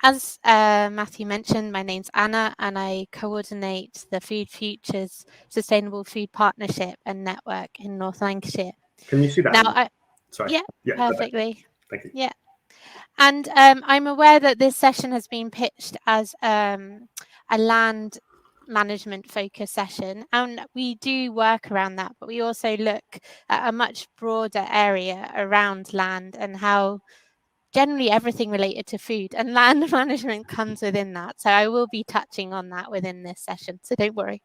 As Matthew mentioned, my name's Anna, and I coordinate the Food Futures Sustainable Food Partnership and Network in North Lancashire. Can you see that? Now, Sorry. yeah, perfectly. Thank you. Yeah. And I'm aware that this session has been pitched as a land management focus session, and we do work around that, but we also look at a much broader area around land and how generally everything related to food and land management comes within that. So I will be touching on that within this session, so don't worry.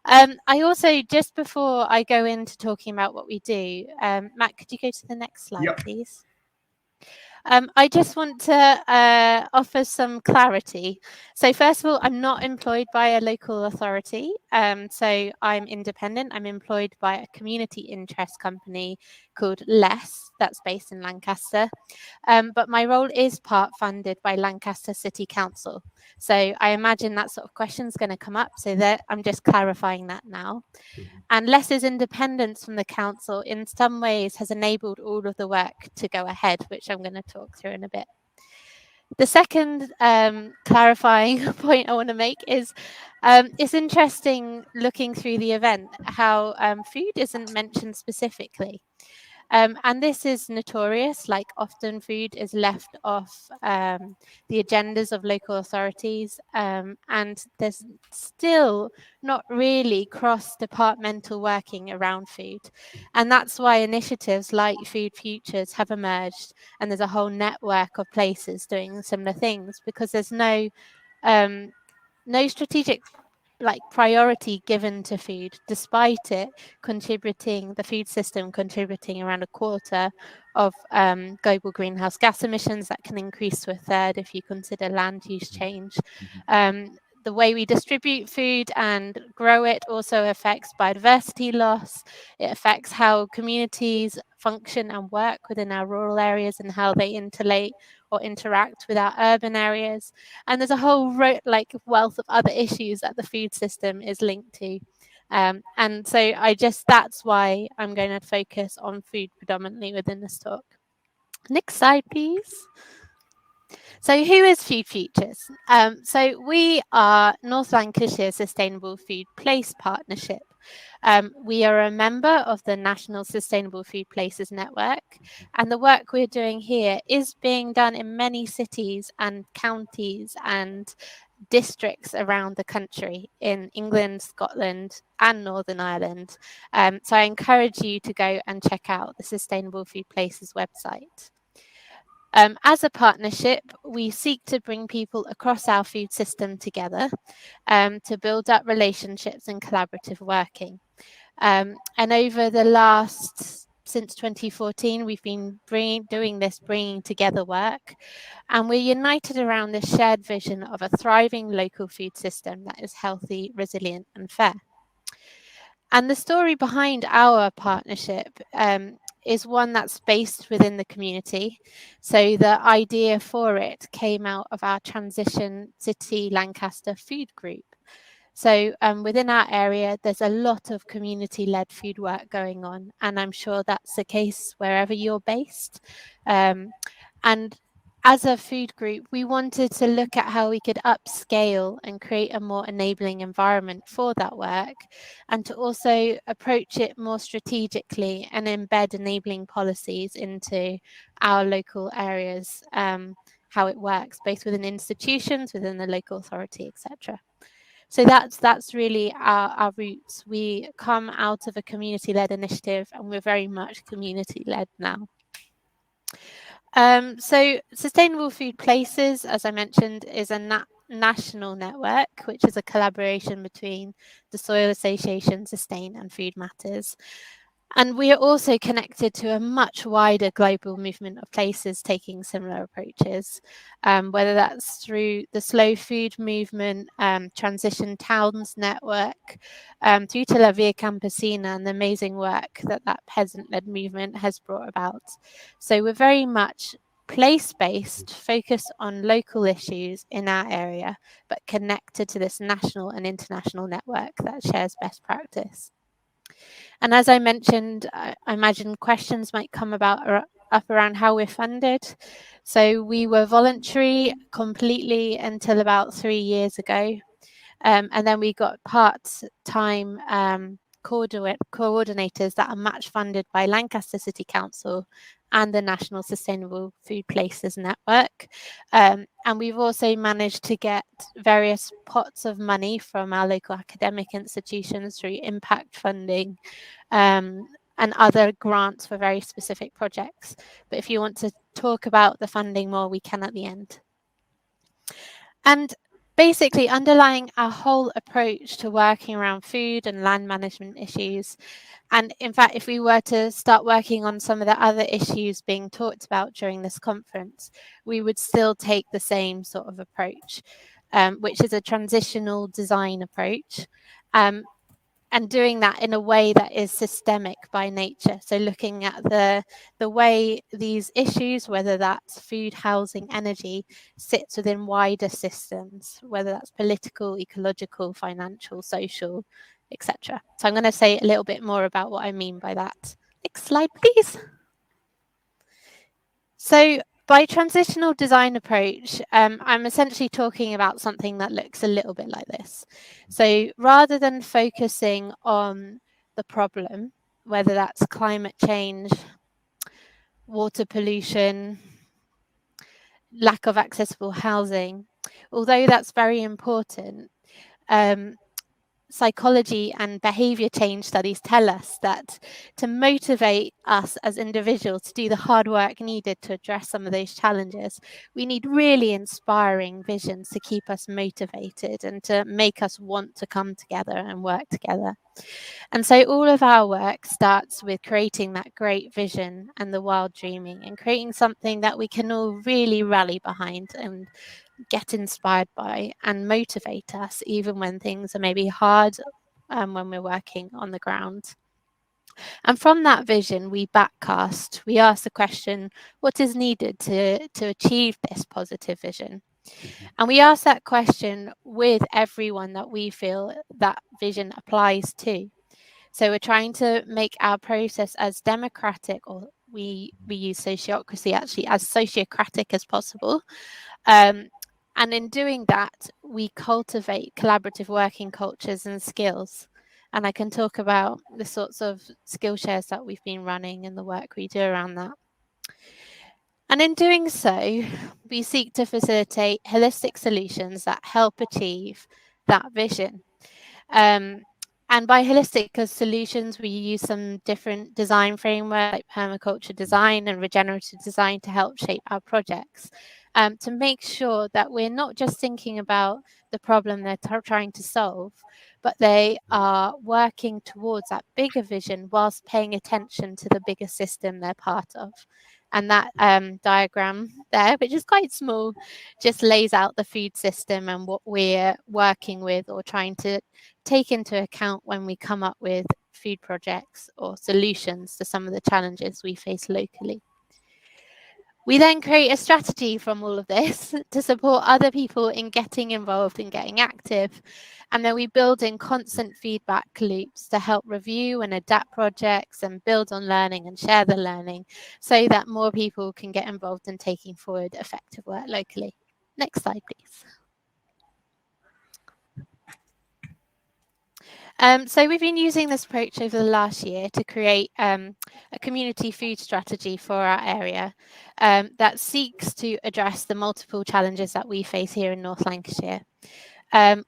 I also, just before I go into talking about what we do, Matt, could you go to the next slide, please? I just want to offer some clarity. So first of all, I'm not employed by a local authority. So I'm independent. I'm employed by a community interest company called LESS, that's based in Lancaster. But my role is part funded by Lancaster City Council. So I imagine that sort of question is going to come up. So that I'm just clarifying that now. And LESS's independence from the council in some ways has enabled all of the work to go ahead, which I'm going to talk through in a bit. The second clarifying point I want to make is it's interesting looking through the event how food isn't mentioned specifically. And this is notorious, like often food is left off the agendas of local authorities, and there's still not really cross-departmental working around food. And that's why initiatives like Food Futures have emerged, and there's a whole network of places doing similar things, because there's no strategic priority given to food, despite it contributing, the food system contributing around a quarter of global greenhouse gas emissions. That can increase to a third if you consider land use change. The way we distribute food and grow it also affects biodiversity loss. It affects how communities function and work within our rural areas and how they interrelate or interact with our urban areas. And there's a whole wealth of other issues that the food system is linked to. And so that's why I'm going to focus on food predominantly within this talk. Next slide, please. So who is Food Futures? So we are North Lancashire Sustainable Food Place Partnership. We are a member of the National Sustainable Food Places Network, and the work we're doing here is being done in many cities and counties and districts around the country in England, Scotland, and Northern Ireland. So I encourage you to go and check out the Sustainable Food Places website. As a partnership, we seek to bring people across our food system together to build up relationships and collaborative working. And over the since 2014, we've been bringing together work, and we're united around this shared vision of a thriving local food system that is healthy, resilient, and fair. And the story behind our partnership is one that's based within the community. So the idea for it came out of our Transition City Lancaster food group. So within our area, there's a lot of community-led food work going on, and I'm sure that's the case wherever you're based. And as a food group, we wanted to look at how we could upscale and create a more enabling environment for that work, and to also approach it more strategically and embed enabling policies into our local areas, how it works, both within institutions, within the local authority, etc. So that's really our roots. We come out of a community-led initiative, and we're very much community-led now. So Sustainable Food Places, as I mentioned, is a national network, which is a collaboration between the Soil Association, Sustain, and Food Matters. And we are also connected to a much wider global movement of places taking similar approaches, whether that's through the Slow Food Movement, Transition Towns Network, through to La Via Campesina and the amazing work that peasant-led movement has brought about. So we're very much place-based, focused on local issues in our area, but connected to this national and international network that shares best practice. And as I mentioned, I imagine questions might come about up around how we're funded. So we were voluntary completely until about 3 years ago. And then we got part-time coordinators that are match funded by Lancaster City Council and the National Sustainable Food Places Network. And we've also managed to get various pots of money from our local academic institutions through impact funding and other grants for very specific projects. But if you want to talk about the funding more, we can at the end. And basically underlying our whole approach to working around food and land management issues. And in fact, if we were to start working on some of the other issues being talked about during this conference, we would still take the same sort of approach, which is a transitional design approach. And doing that in a way that is systemic by nature. So looking at the way these issues, whether that's food, housing, energy, sits within wider systems, whether that's political, ecological, financial, social, etc. So I'm going to say a little bit more about what I mean by that. Next slide, please. So by transitional design approach, I'm essentially talking about something that looks a little bit like this. So rather than focusing on the problem, whether that's climate change, water pollution, lack of accessible housing, although that's very important, psychology and behavior change studies tell us that to motivate us as individuals to do the hard work needed to address some of those challenges, we need really inspiring visions to keep us motivated and to make us want to come together and work together. And so all of our work starts with creating that great vision and the wild dreaming and creating something that we can all really rally behind and get inspired by and motivate us even when things are maybe hard when we're working on the ground. And from that vision, we backcast. We ask the question, what is needed to achieve this positive vision? And we ask that question with everyone that we feel that vision applies to. So we're trying to make our process as democratic, or we use sociocracy actually, as sociocratic as possible. And in doing that, we cultivate collaborative working cultures and skills. And I can talk about the sorts of skill shares that we've been running and the work we do around that. And in doing so, we seek to facilitate holistic solutions that help achieve that vision. And by holistic solutions, we use some different design frameworks like permaculture design and regenerative design to help shape our projects, to make sure that we're not just thinking about the problem they're trying to solve, but they are working towards that bigger vision whilst paying attention to the bigger system they're part of. And that diagram there, which is quite small, just lays out the food system and what we're working with or trying to take into account when we come up with food projects or solutions to some of the challenges we face locally. We then create a strategy from all of this to support other people in getting involved and getting active. And then we build in constant feedback loops to help review and adapt projects and build on learning and share the learning so that more people can get involved in taking forward effective work locally. Next slide, please. So we've been using this approach over the last year to create a community food strategy for our area that seeks to address the multiple challenges that we face here in North Lancashire.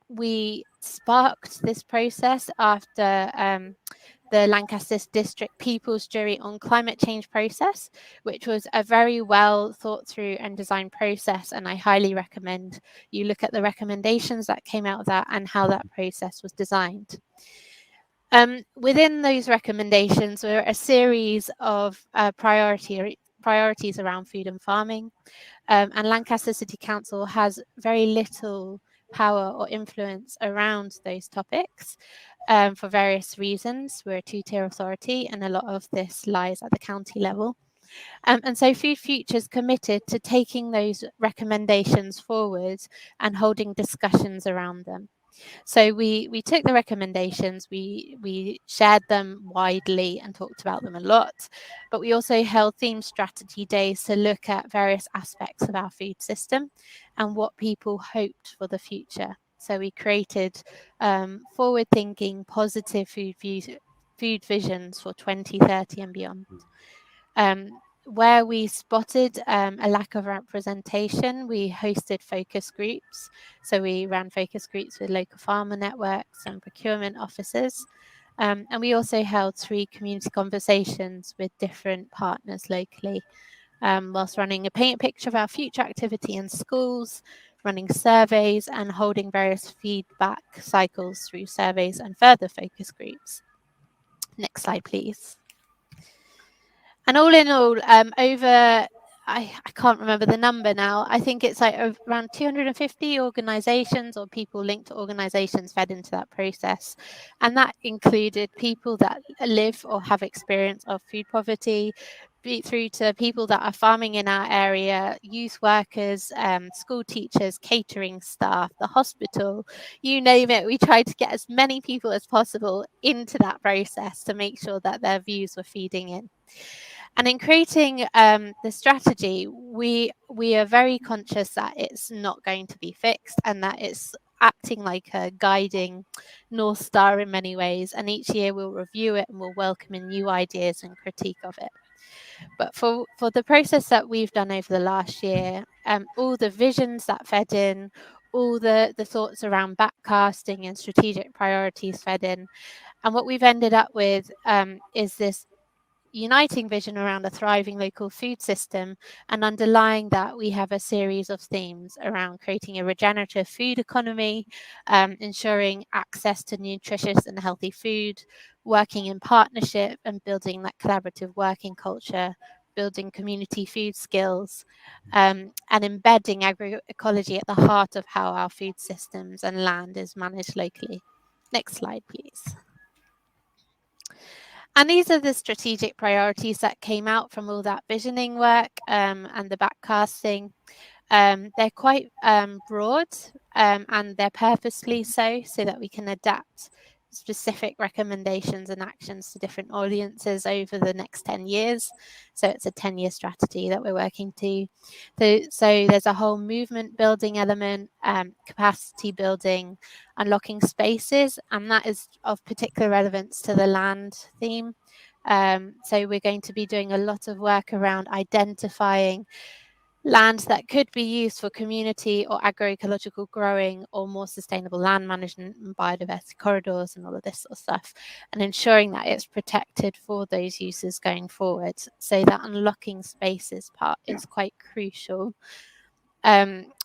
We sparked this process after the Lancaster District People's Jury on Climate Change process, which was a very well thought through and designed process. And I highly recommend you look at the recommendations that came out of that and how that process was designed. Within those recommendations were a series of priorities around food and farming. And Lancaster City Council has very little power or influence around those topics for various reasons. We're a two-tier authority and a lot of this lies at the county level. And so Food Future's committed to taking those recommendations forward and holding discussions around them. So we took the recommendations, we shared them widely and talked about them a lot, but we also held themed strategy days to look at various aspects of our food system and what people hoped for the future. So we created forward-thinking, positive food visions for 2030 and beyond. Where we spotted a lack of representation, we hosted focus groups. So we ran focus groups with local farmer networks and procurement officers. And we also held 3 community conversations with different partners locally, whilst running a paint picture of our future activity in schools, running surveys and holding various feedback cycles through surveys and further focus groups. Next slide, please. And all in all, I can't remember the number now. I think it's like around 250 organisations or people linked to organisations fed into that process. And that included people that live or have experience of food poverty, through to people that are farming in our area, youth workers, school teachers, catering staff, the hospital, you name it. We tried to get as many people as possible into that process to make sure that their views were feeding in. And in creating the strategy, we are very conscious that it's not going to be fixed and that it's acting like a guiding North Star in many ways. And each year we'll review it and we'll welcome in new ideas and critique of it. But for the process that we've done over the last year, all the visions that fed in, all the thoughts around backcasting and strategic priorities fed in. And what we've ended up with is this uniting vision around a thriving local food system, and underlying that we have a series of themes around creating a regenerative food economy, ensuring access to nutritious and healthy food, working in partnership and building that collaborative working culture, building community food skills, and embedding agroecology at the heart of how our food systems and land is managed locally. Next slide, please. And these are the strategic priorities that came out from all that visioning work and the backcasting. They're quite broad and they're purposely so that we can adapt specific recommendations and actions to different audiences over the next 10 years. So it's a 10-year strategy that we're working to. So there's a whole movement building element, capacity building, unlocking spaces, and that is of particular relevance to the land theme. So we're going to be doing a lot of work around identifying land that could be used for community or agroecological growing or more sustainable land management and biodiversity corridors and all of this sort of stuff, and ensuring that it's protected for those uses going forward. So that unlocking spaces part is quite crucial.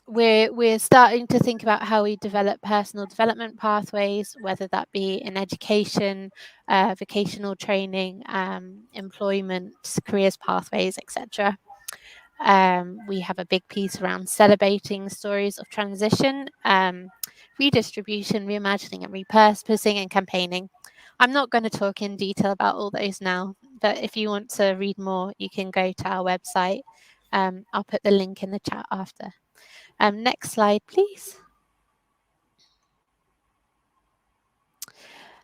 We're starting to think about how we develop personal development pathways, whether that be in education, vocational training, employment, careers pathways, etc. We have a big piece around celebrating stories of transition, redistribution, reimagining and repurposing and campaigning. I'm not going to talk in detail about all those now, but if you want to read more, you can go to our website. I'll put the link in the chat after. Next slide, please.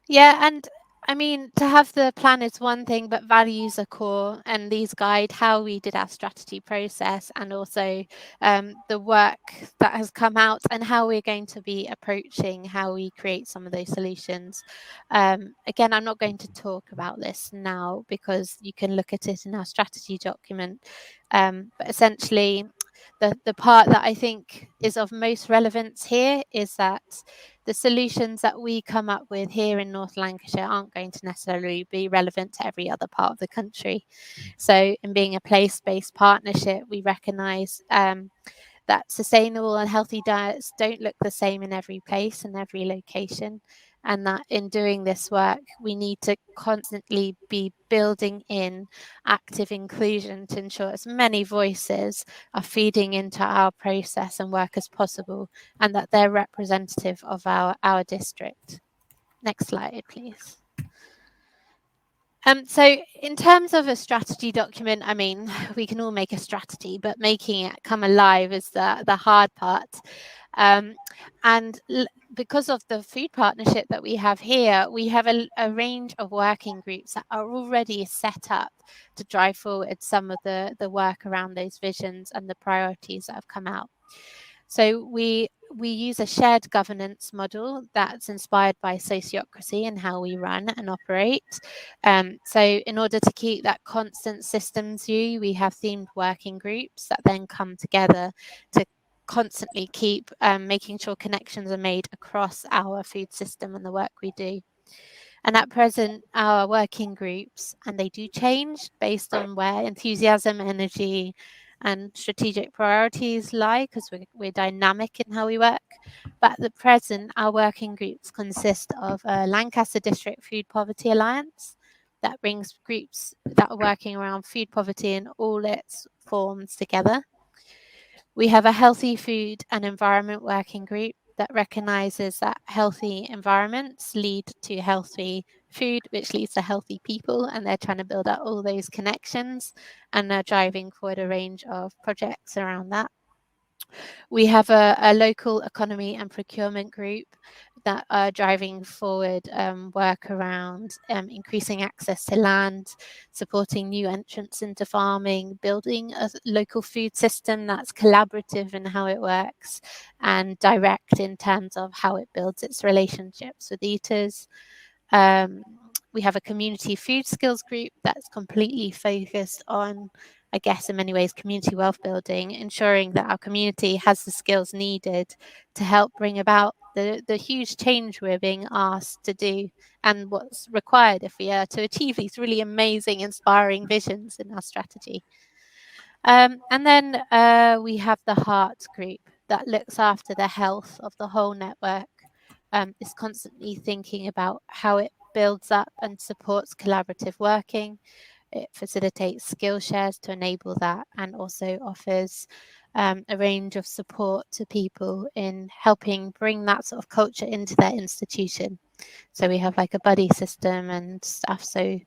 Yeah, and I mean, to have the plan is one thing, but values are core, and these guide how we did our strategy process, and also the work that has come out and how we're going to be approaching how we create some of those solutions. Again, I'm not going to talk about this now because you can look at it in our strategy document, but essentially the part that I think is of most relevance here is that the solutions that we come up with here in North Lancashire aren't going to necessarily be relevant to every other part of the country. So in being a place-based partnership, we recognise that sustainable and healthy diets don't look the same in every place and every location, and that in doing this work, we need to constantly be building in active inclusion to ensure as many voices are feeding into our process and work as possible, and that they're representative of our district. Next slide, please. So in terms of a strategy document, I mean, we can all make a strategy, but making it come alive is the hard part. And because of the food partnership that we have here, we have a range of working groups that are already set up to drive forward some of the work around those visions and the priorities that have come out. So we use a shared governance model that's inspired by sociocracy and how we run and operate. So in order to keep that constant systems view, we have themed working groups that then come together to constantly keep making sure connections are made across our food system and the work we do. And at present, our working groups, and they do change based on where enthusiasm, energy, and strategic priorities lie, because we're dynamic in how we work. But at the present, our working groups consist of a Lancaster District Food Poverty Alliance that brings groups that are working around food poverty in all its forms together. We have a healthy food and environment working group that recognises that healthy environments lead to healthy food, which leads to healthy people, and they're trying to build up all those connections and they're driving forward a range of projects around that. We have a local economy and procurement group that are driving forward work around increasing access to land, supporting new entrants into farming, building a local food system that's collaborative in how it works and direct in terms of how it builds its relationships with eaters. We have a community food skills group that's completely focused on, I guess, in many ways, community wealth building, ensuring that our community has the skills needed to help bring about the huge change we're being asked to do and what's required if we are to achieve these really amazing, inspiring visions in our strategy. And then we have the Heart group that looks after the health of the whole network, is constantly thinking about how it builds up and supports collaborative working. It facilitates skill shares to enable that and also offers a range of support to people in helping bring that sort of culture into their institution. So we have like a buddy system and stuff. So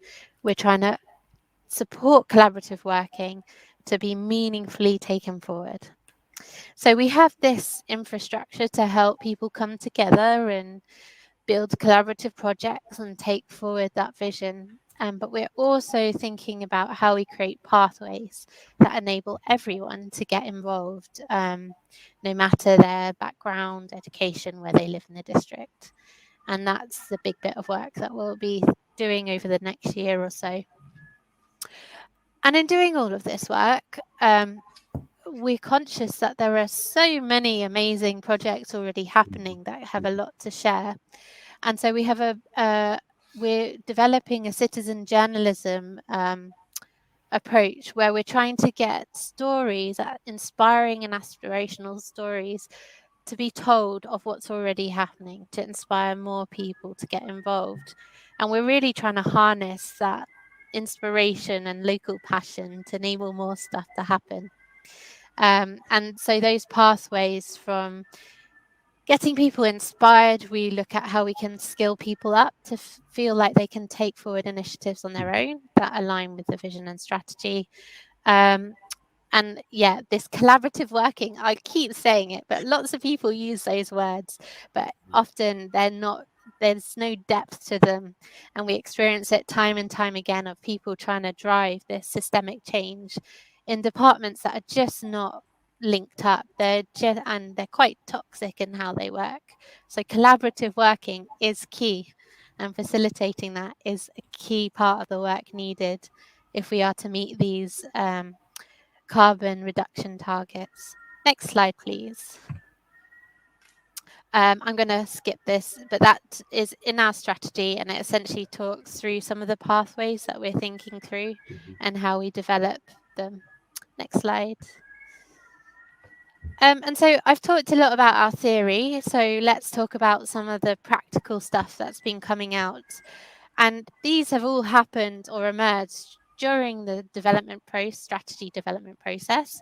we're trying to support collaborative working to be meaningfully taken forward. So we have this infrastructure to help people come together and build collaborative projects and take forward that vision. But we're also thinking about how we create pathways that enable everyone to get involved, no matter their background, education, where they live in the district. And that's the big bit of work that we'll be doing over the next year or so. And in doing all of this work, we're conscious that there are so many amazing projects already happening that have a lot to share. And so we have we're developing a citizen journalism approach where we're trying to get stories, inspiring and aspirational stories, to be told of what's already happening to inspire more people to get involved. And we're really trying to harness that inspiration and local passion to enable more stuff to happen. And so those pathways from getting people inspired, we look at how we can skill people up to feel like they can take forward initiatives on their own that align with the vision and strategy. And yeah, this collaborative working, I keep saying it, but lots of people use those words, but often there's no depth to them. And we experience it time and time again of people trying to drive this systemic change in departments that are just not linked up. And they're quite toxic in how they work. So collaborative working is key, and facilitating that is a key part of the work needed if we are to meet these carbon reduction targets. Next slide, please. I'm going to skip this, but that is in our strategy, and it essentially talks through some of the pathways that we're thinking through and how we develop them. Next slide. And so I've talked a lot about our theory, so let's talk about some of the practical stuff that's been coming out. And these have all happened or emerged during the strategy development process,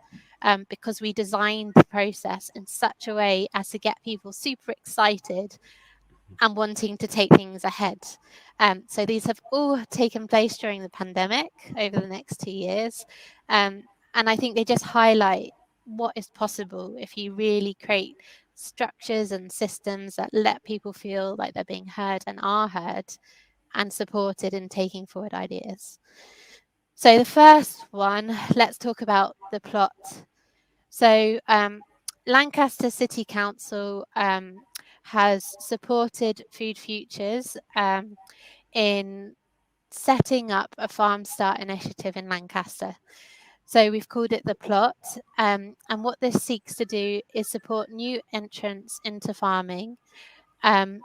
because we designed the process in such a way as to get people super excited and wanting to take things ahead. So these have all taken place during the pandemic over the next 2 years. And I think they just highlight what is possible if you really create structures and systems that let people feel like they're being heard and are heard and supported in taking forward ideas. So the first one, let's talk about the plot. So Lancaster City Council has supported Food Futures in setting up a farm start initiative in Lancaster. So we've called it the plot. And what this seeks to do is support new entrants into farming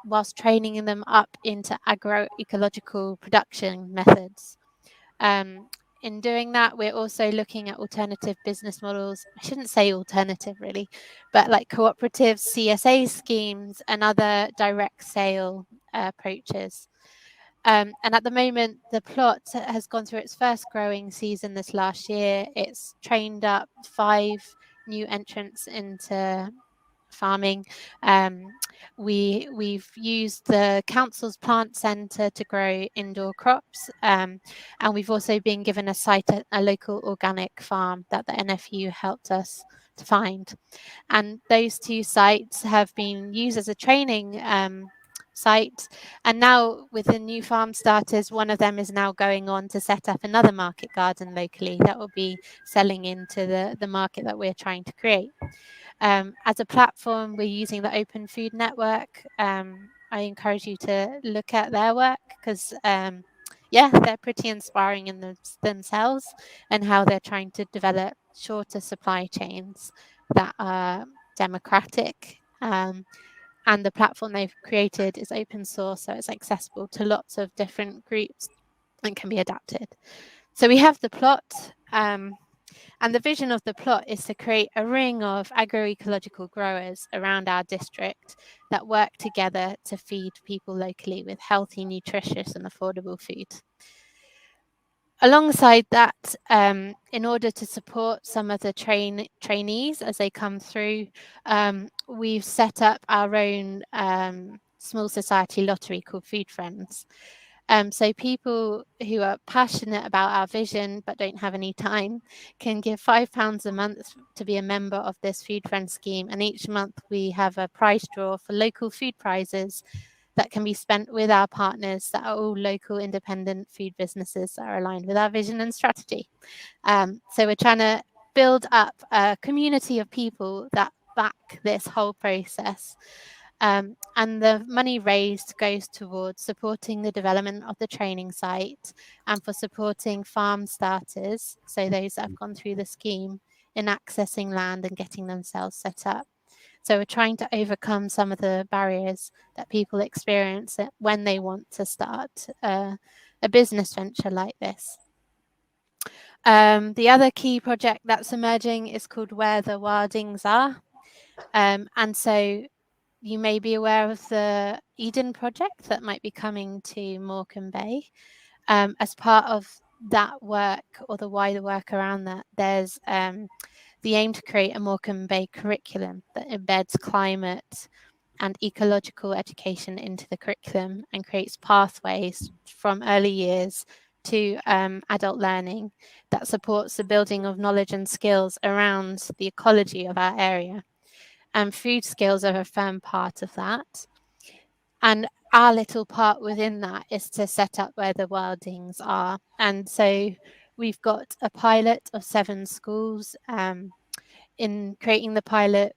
whilst training them up into agroecological production methods. In doing that, we're also looking at alternative business models. I shouldn't say alternative really, but like cooperatives, CSA schemes, and other direct sale approaches. And at the moment, the plot has gone through its first growing season this last year. It's trained up 5 new entrants into farming. We've used the council's plant centre to grow indoor crops, and we've also been given a site at a local organic farm that the NFU helped us to find. And those 2 sites have been used as a training site, and now with the new farm starters, one of them is now going on to set up another market garden locally that will be selling into the market that we're trying to create. As a platform, we're using the Open Food Network. I encourage you to look at their work because, they're pretty inspiring in themselves and how they're trying to develop shorter supply chains that are democratic. And the platform they've created is open source, so it's accessible to lots of different groups and can be adapted. So we have the plot. And the vision of the plot is to create a ring of agroecological growers around our district that work together to feed people locally with healthy, nutritious, and affordable food. Alongside that, in order to support some of the trainees as they come through, we've set up our own small society lottery called Food Friends. So people who are passionate about our vision but don't have any time can give £5 a month to be a member of this Food Friends scheme. And each month we have a prize draw for local food prizes that can be spent with our partners that are all local independent food businesses that are aligned with our vision and strategy. So we're trying to build up a community of people that back this whole process. And the money raised goes towards supporting the development of the training site and for supporting farm starters, so those that have gone through the scheme, in accessing land and getting themselves set up. So we're trying to overcome some of the barriers that people experience when they want to start a business venture like this. The other key project that's emerging is called Where the Wildings Are. And so you may be aware of the Eden project that might be coming to Morecambe Bay. As part of that work, or the wider work around that, there's the aim to create a Morecambe Bay curriculum that embeds climate and ecological education into the curriculum and creates pathways from early years to adult learning that supports the building of knowledge and skills around the ecology of our area. And food skills are a firm part of that. And our little part within that is to set up Where the Wildings Are. And so we've got a pilot of 7 schools. In creating the pilot,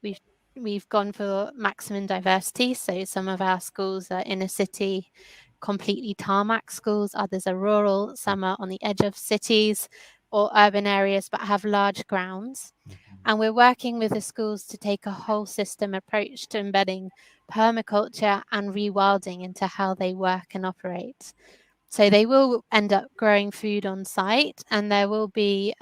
we've gone for maximum diversity. So some of our schools are inner city, completely tarmac schools. Others are rural. Some are on the edge of cities or urban areas, but have large grounds. And we're working with the schools to take a whole system approach to embedding permaculture and rewilding into how they work and operate. So they will end up growing food on site, and there will be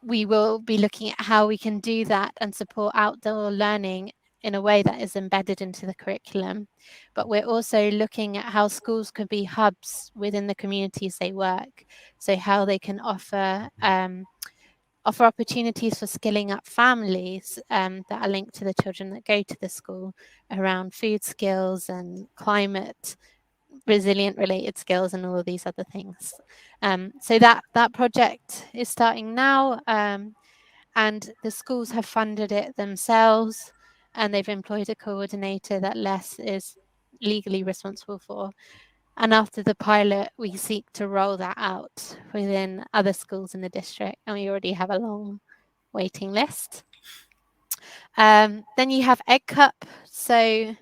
we will be looking at how we can do that and support outdoor learning in a way that is embedded into the curriculum. But we're also looking at how schools could be hubs within the communities they work. So how they can offer opportunities for skilling up families that are linked to the children that go to the school around food skills and climate resilient related skills and all of these other things. So that project is starting now, and the schools have funded it themselves. and they've employed a coordinator that Les is legally responsible for. And after the pilot, we seek to roll that out within other schools in the district, and we already have a long waiting list. Then you have Egg Cup. So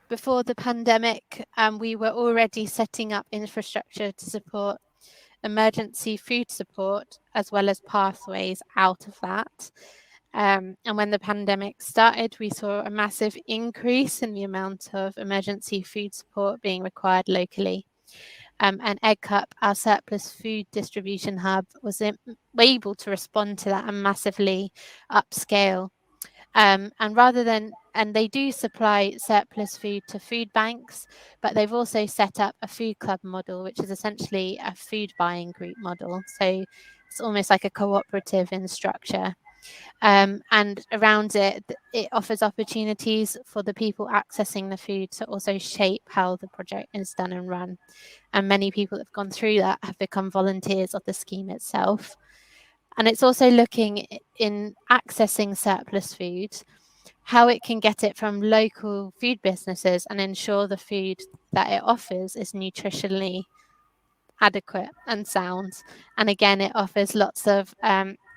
before the pandemic, we were already setting up infrastructure to support emergency food support, as well as pathways out of that. And when the pandemic started, we saw a massive increase in the amount of emergency food support being required locally. And Egg Cup, our surplus food distribution hub, was able to respond to that and massively upscale. And they do supply surplus food to food banks, but they've also set up a food club model, which is essentially a food buying group model. So it's almost like a cooperative in structure. And around it, it offers opportunities for the people accessing the food to also shape how the project is done and run. And many people that have gone through that have become volunteers of the scheme itself. And it's also looking in accessing surplus food, how it can get it from local food businesses and ensure the food that it offers is nutritionally adequate and sound. And again, it offers lots of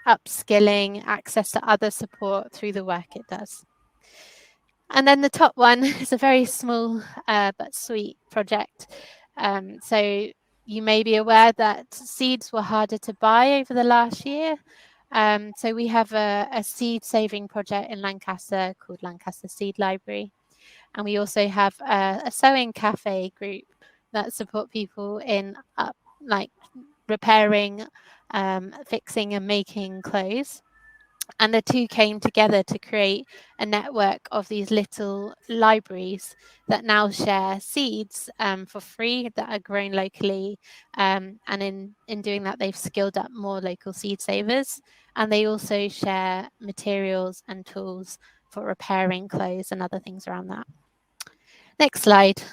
upskilling, access to other support through the work it does. And then the top one is a very small but sweet project. So you may be aware that seeds were harder to buy over the last year. So we have a seed saving project in Lancaster called Lancaster Seed Library. And we also have a sewing cafe group that support people in repairing, fixing and making clothes. And the two came together to create a network of these little libraries that now share seeds for free that are grown locally. And in doing that, they've skilled up more local seed savers. And they also share materials and tools for repairing clothes and other things around that. Next slide.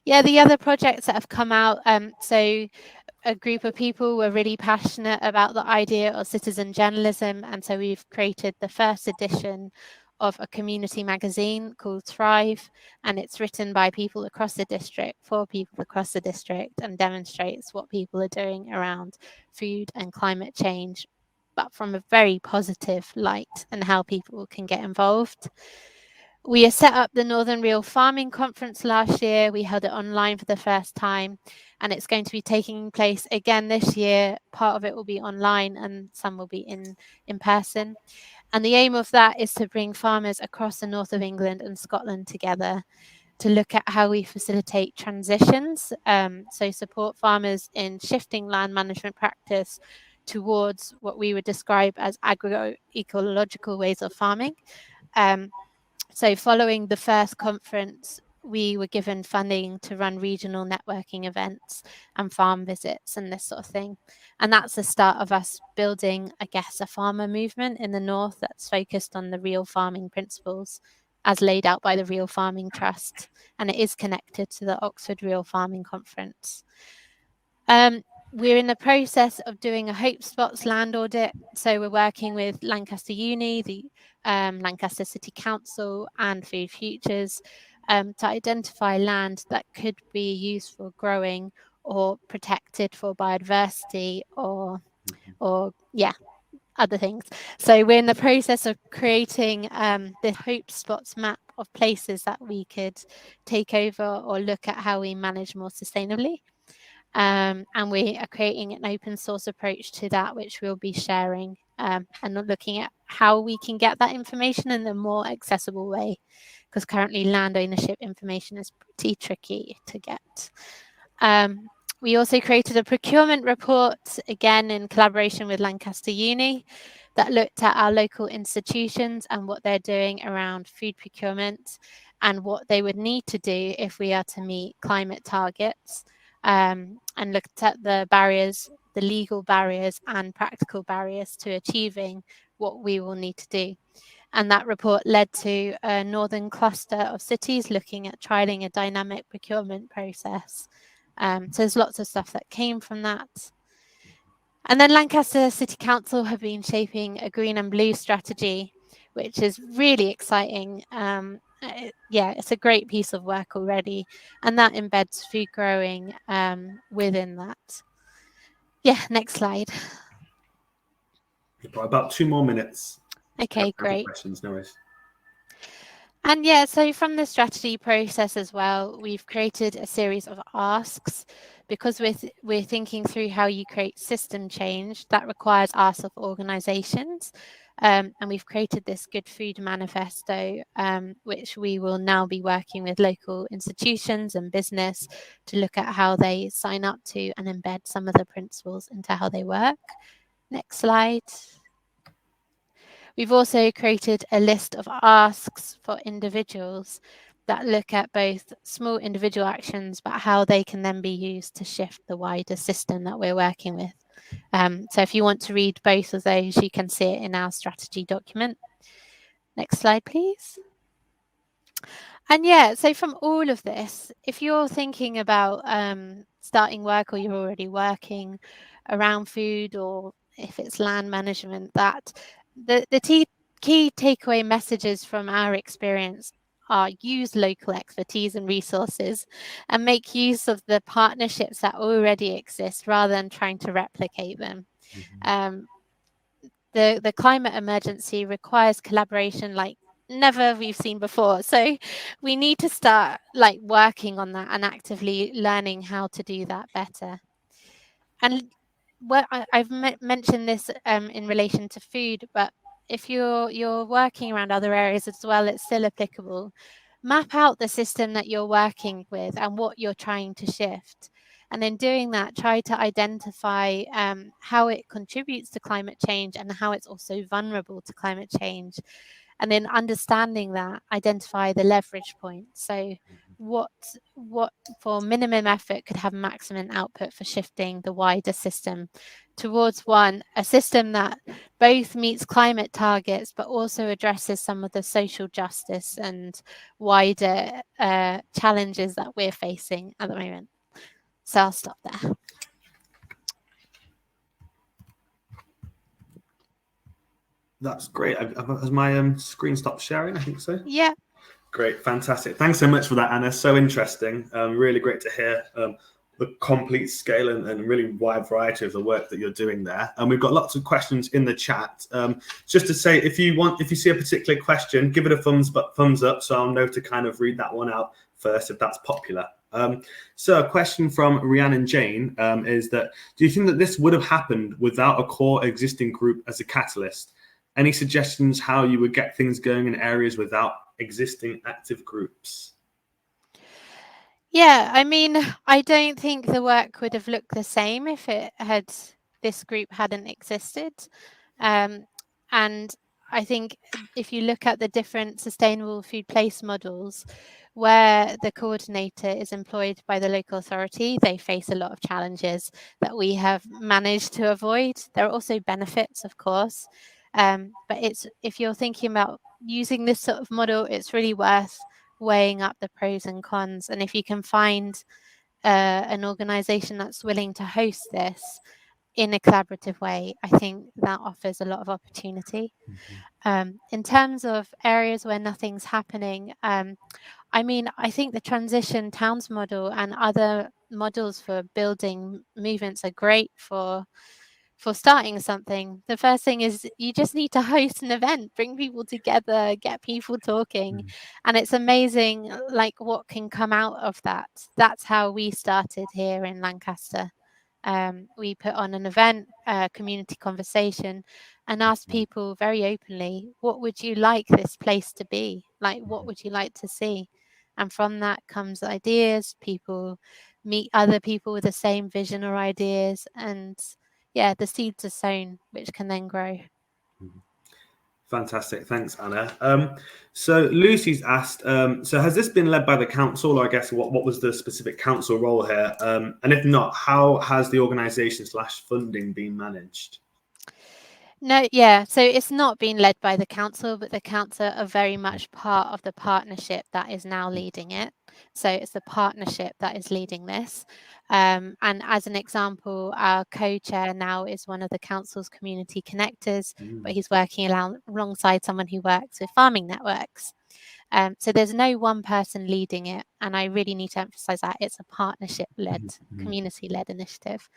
Yeah, the other projects that have come out, so a group of people were really passionate about the idea of citizen journalism, and so we've created the first edition of a community magazine called Thrive, and it's written by people across the district for people across the district and demonstrates what people are doing around food and climate change, but from a very positive light, and how people can get involved. We set up the Northern Real Farming Conference last year. We held it online for the first time, and it's going to be taking place again this year. Part of it will be online and some will be in person. And the aim of that is to bring farmers across the north of England and Scotland together to look at how we facilitate transitions, so support farmers in shifting land management practice towards what we would describe as agroecological ways of farming. So following the first conference, we were given funding to run regional networking events and farm visits and this sort of thing. And that's the start of us building, I guess, a farmer movement in the north that's focused on the real farming principles as laid out by the Real Farming Trust. And it is connected to the Oxford Real Farming Conference. We're in the process of doing a Hope Spots land audit. So we're working with Lancaster Uni, the Lancaster City Council and Food Futures to identify land that could be used for growing or protected for biodiversity or other things. So we're in the process of creating the Hope Spots map of places that we could take over or look at how we manage more sustainably. And we are creating an open source approach to that, which we'll be sharing and looking at how we can get that information in a more accessible way, because currently land ownership information is pretty tricky to get. We also created a procurement report, again in collaboration with Lancaster Uni, that looked at our local institutions and what they're doing around food procurement and what they would need to do if we are to meet climate targets. And looked at the barriers, the legal barriers and practical barriers to achieving what we will need to do. And that report led to a northern cluster of cities looking at trialing a dynamic procurement process. So there's lots of stuff that came from that. And then Lancaster City Council have been shaping a green and blue strategy, which is really exciting. Yeah, it's a great piece of work already, and that embeds food growing within that. Yeah, next slide. We've got about 2 more minutes. Okay, great. Questions, no worries. And yeah, so from the strategy process as well, we've created a series of asks because we're thinking through how you create system change that requires asks of organizations. And we've created this Good Food Manifesto, which we will now be working with local institutions and business to look at how they sign up to and embed some of the principles into how they work. Next slide. We've also created a list of asks for individuals that look at both small individual actions, but how they can then be used to shift the wider system that we're working with. So if you want to read both of those, you can see it in our strategy document. Next slide, please. And yeah, so from all of this, if you're thinking about starting work or you're already working around food, or if it's land management, that the key takeaway messages from our experience are use local expertise and resources and make use of the partnerships that already exist rather than trying to replicate them. The climate emergency requires collaboration like never we've seen before. So we need to start like working on that and actively learning how to do that better. And I've mentioned this in relation to food, but if you're working around other areas as well, it's still applicable. Map out the system that you're working with and what you're trying to shift. And in doing that, try to identify how it contributes to climate change and how it's also vulnerable to climate change. And then understanding that, identify the leverage points. So what for minimum effort could have maximum output for shifting the wider system towards a system that both meets climate targets but also addresses some of the social justice and wider challenges that we're facing at the moment. So I'll stop there. That's great. Has my screen stopped sharing? I think so. Yeah. Great, fantastic. Thanks so much for that, Anna. So interesting. Really great to hear the complete scale and really wide variety of the work that you're doing there. And we've got lots of questions in the chat. Just to say, if you see a particular question, give it a thumbs up, so I'll know to kind of read that one out first if that's popular. So a question from Rhiannon Jane is that, do you think that this would have happened without a core existing group as a catalyst? Any suggestions how you would get things going in areas without existing active groups? Yeah, I mean, I don't think the work would have looked the same if this group hadn't existed. And I think if you look at the different sustainable food place models where the coordinator is employed by the local authority, they face a lot of challenges that we have managed to avoid. There are also benefits, of course. But if you're thinking about using this sort of model, it's really worth weighing up the pros and cons. And if you can find an organization that's willing to host this in a collaborative way, I think that offers a lot of opportunity. In terms of areas where nothing's happening, I mean, I think the transition towns model and other models for building movements are great for starting something. The first thing is you just need to host an event, bring people together, get people talking. And it's amazing like what can come out of that. That's how we started here in Lancaster. We put on an event, a community conversation, and asked people very openly, what would you like this place to be? Like, what would you like to see? And from that comes ideas. People meet other people with the same vision or ideas, and yeah, the seeds are sown, which can then grow. Fantastic. Thanks, Anna. So Lucy's asked, so has this been led by the council, or I guess what was the specific council role here? And if not, how has the organisation / funding been managed? No, yeah. So it's not being led by the council, but the council are very much part of the partnership that is now leading it. So it's the partnership that is leading this. And as an example, our co-chair now is one of the council's community connectors, but he's working alongside someone who works with farming networks. So there's no one person leading it, and I really need to emphasize that it's a partnership-led, community-led initiative.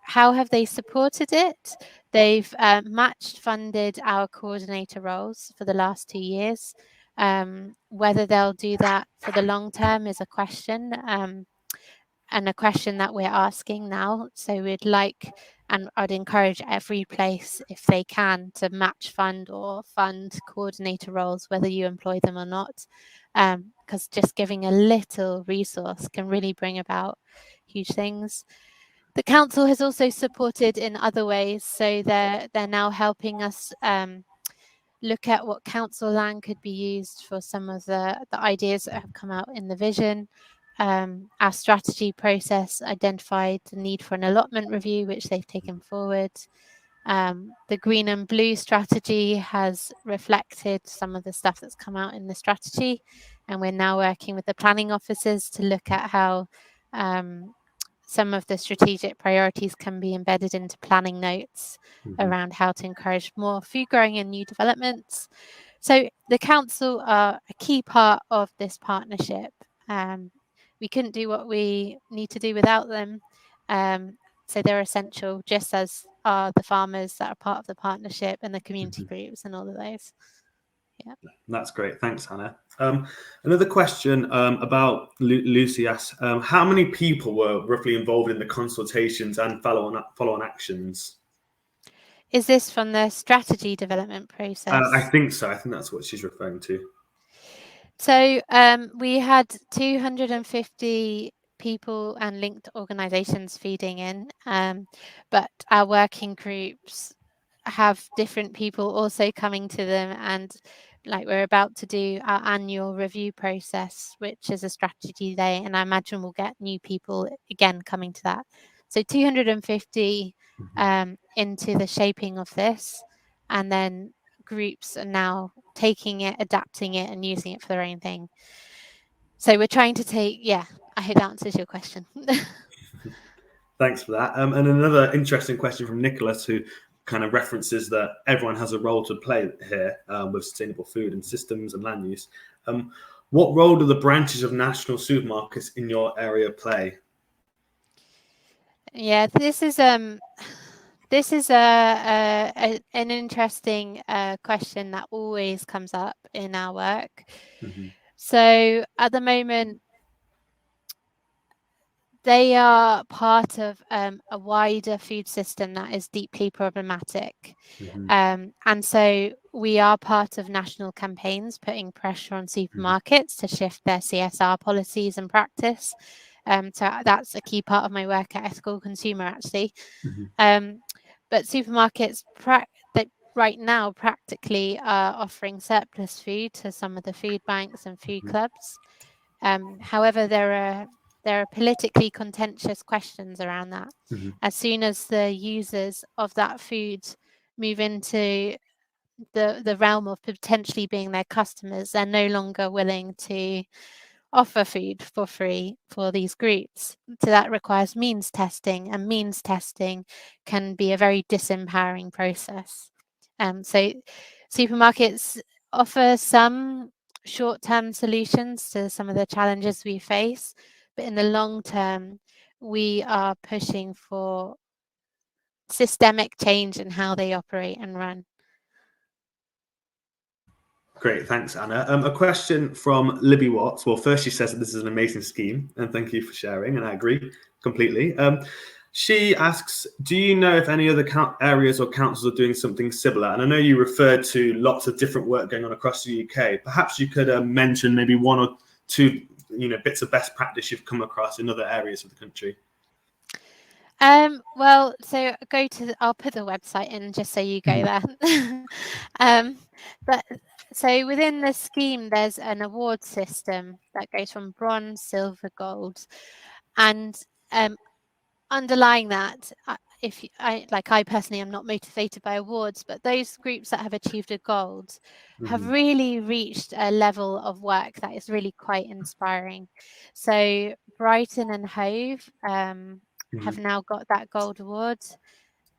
How have they supported it? They've matched funded our coordinator roles for the last 2 years. Whether they'll do that for the long term is a question, and a question that we're asking now. So we'd like, and I'd encourage every place, if they can, to match fund or fund coordinator roles, whether you employ them or not, because just giving a little resource can really bring about huge things. The council has also supported in other ways, so they're now helping us look at what council land could be used for some of the ideas that have come out in the vision. Our strategy process identified the need for an allotment review, which they've taken forward. The green and blue strategy has reflected some of the stuff that's come out in the strategy, and we're now working with the planning officers to look at how some of the strategic priorities can be embedded into planning notes around how to encourage more food growing and new developments. So the council are a key part of this partnership. We couldn't do what we need to do without them. So they're essential, just as are the farmers that are part of the partnership and the community groups and all of those. Yeah. That's great. Thanks, Hannah. Another question about Lucy asks, how many people were roughly involved in the consultations and follow-on actions? Is this from the strategy development process? I think so. I think that's what she's referring to. So we had 250 people and linked organizations feeding in, but our working groups have different people also coming to them, and like we're about to do our annual review process, which is a strategy day, and I imagine we'll get new people again coming to that. So 250 into the shaping of this, and then groups are now taking it, adapting it, and using it for their own thing. So we're trying to take, I hope that answers your question. Thanks for that. And another interesting question from Nicholas, who kind of references that everyone has a role to play here with sustainable food and systems and land use. What role do the branches of national supermarkets in your area play? Yeah, this is an interesting question that always comes up in our work. So at the moment, they are part of a wider food system that is deeply problematic. And so we are part of national campaigns putting pressure on supermarkets to shift their CSR policies and practice. So that's a key part of my work at Ethical Consumer, actually. But supermarkets that right now practically are offering surplus food to some of the food banks and food clubs. However, there are politically contentious questions around that. As soon as the users of that food move into the realm of potentially being their customers, they're no longer willing to offer food for free for these groups. So that requires means testing, and means testing can be a very disempowering process. So supermarkets offer some short-term solutions to some of the challenges we face, but in the long term, we are pushing for systemic change in how they operate and run. Great, thanks, Anna. A question from Libby Watts. Well, first she says that this is an amazing scheme, and thank you for sharing, and I agree completely. She asks, do you know if any other areas or councils are doing something similar? And I know you referred to lots of different work going on across the UK. Perhaps you could mention maybe one or two, bits of best practice you've come across in other areas of the country. Well, so I'll put the website in just so you go there. But so within the scheme, there's an award system that goes from bronze, silver, gold, and underlying that, if I personally am not motivated by awards, but those groups that have achieved a gold have really reached a level of work that is really quite inspiring. So Brighton and Hove have now got that gold award.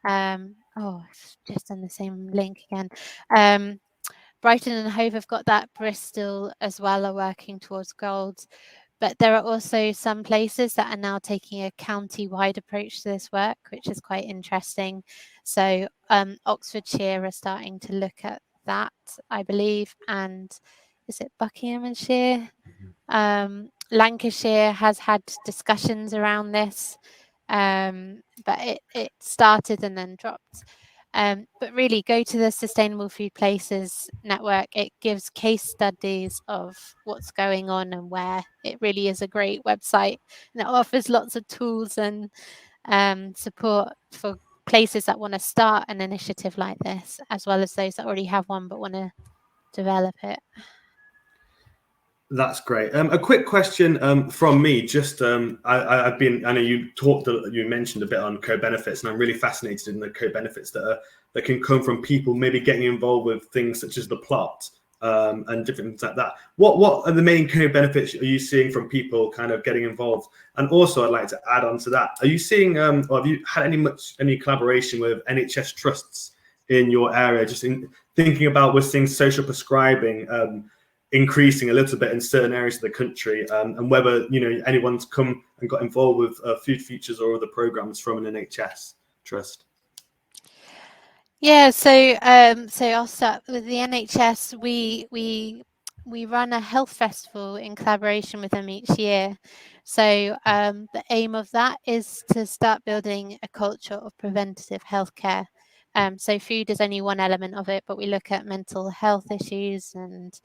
It's just on the same link again. Brighton and Hove have got that. Bristol as well are working towards gold. But there are also some places that are now taking a county-wide approach to this work, which is quite interesting. So Oxfordshire are starting to look at that, I believe, and is it Buckinghamshire? Lancashire has had discussions around this, but it started and then dropped. But really, go to the Sustainable Food Places network. It gives case studies of what's going on and where. It really is a great website, and it offers lots of tools and support for places that want to start an initiative like this, as well as those that already have one but want to develop it. That's great. A quick question from me. Just I know you mentioned a bit on co-benefits, and I'm really fascinated in the co-benefits that can come from people maybe getting involved with things such as the plot and different things like that. What are the main co-benefits are you seeing from people kind of getting involved? And also, I'd like to add on to that. Are you seeing or have you had any collaboration with NHS trusts in your area? Just in thinking about we're seeing social prescribing increasing a little bit in certain areas of the country, and whether anyone's come and got involved with Food Futures or other programs from an NHS trust. Yeah, so I'll start with the NHS. We run a health festival in collaboration with them each year. So the aim of that is to start building a culture of preventative healthcare. So food is only one element of it, but we look at mental health issues and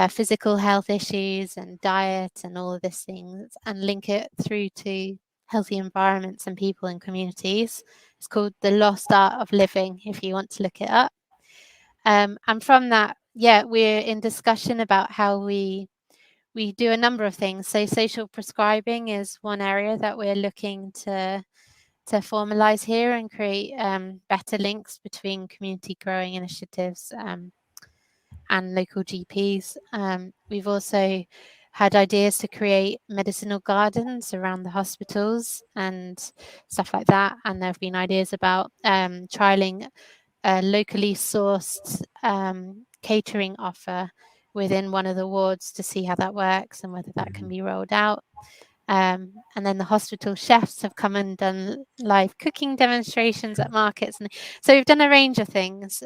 physical health issues and diet and all of these things, and link it through to healthy environments and people and communities. It's called The Lost Art of Living, if you want to look it up. And from that, we're in discussion about how we do a number of things. So social prescribing is one area that we're looking to formalize here and create better links between community growing initiatives and local GPs. We've also had ideas to create medicinal gardens around the hospitals and stuff like that. And there have been ideas about trialing a locally sourced catering offer within one of the wards to see how that works and whether that can be rolled out. And then the hospital chefs have come and done live cooking demonstrations at markets. And so we've done a range of things.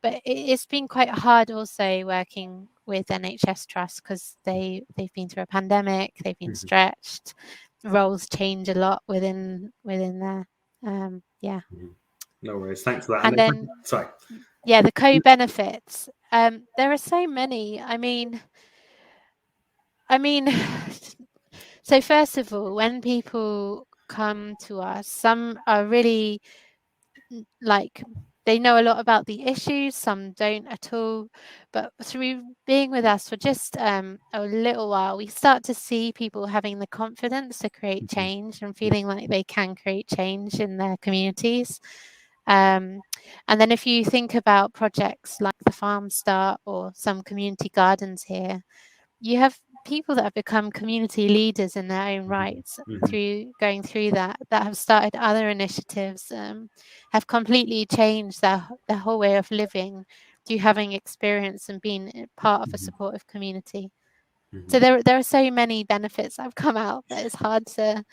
But it's been quite hard also working with NHS Trust because they've been through a pandemic, they've been stretched, roles change a lot within there. No worries, thanks for that. And then, sorry. Yeah, the co-benefits. There are so many. I mean, so first of all, when people come to us, some are really they know a lot about the issues, some don't at all. But through being with us for just a little while, we start to see people having the confidence to create change and feeling like they can create change in their communities. And then if you think about projects like the Farm Start or some community gardens here, you have people that have become community leaders in their own rights through going through that have started other initiatives, have completely changed their whole way of living through having experience and being part of a supportive community. So there are so many benefits that have come out that it's hard to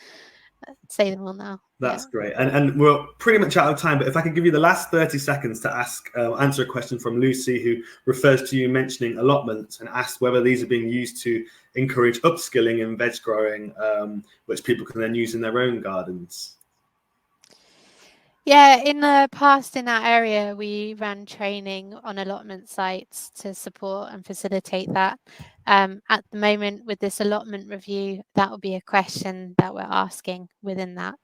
say them all now. That's great. And we're pretty much out of time, but if I could give you the last 30 seconds to answer a question from Lucy, who refers to you mentioning allotments and asks whether these are being used to encourage upskilling in veg growing, which people can then use in their own gardens. Yeah, in the past in our area, we ran training on allotment sites to support and facilitate that. At the moment, with this allotment review, that will be a question that we're asking within that.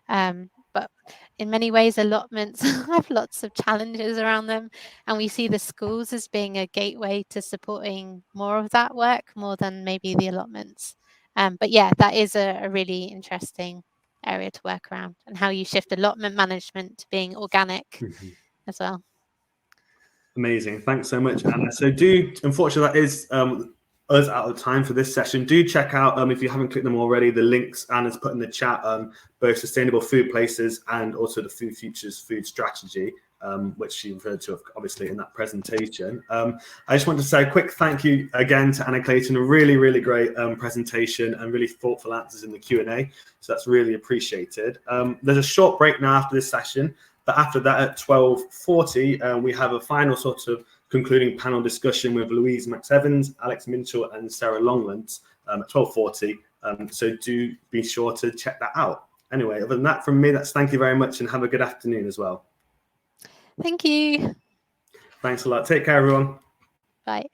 But in many ways, allotments have lots of challenges around them, and we see the schools as being a gateway to supporting more of that work, more than maybe the allotments. But yeah, that is a really interesting area to work around, and how you shift allotment management to being organic as well. Amazing. Thanks so much, Anna. So unfortunately, that is us out of time for this session. Do check out, if you haven't clicked them already, the links Anna's put in the chat, both Sustainable Food Places and also the Food Futures Food Strategy, which she referred to obviously in that presentation. I just want to say a quick thank you again to Anna Clayton, a really, really great presentation and really thoughtful answers in the Q&A. So that's really appreciated. There's a short break now after this session. But after that, at 12:40, we have a final sort of concluding panel discussion with Louise Max-Evans, Alex Minchell, and Sarah Longland at 12:40. So do be sure to check that out. Anyway, other than that, from me, that's thank you very much and have a good afternoon as well. Thank you. Thanks a lot. Take care, everyone. Bye.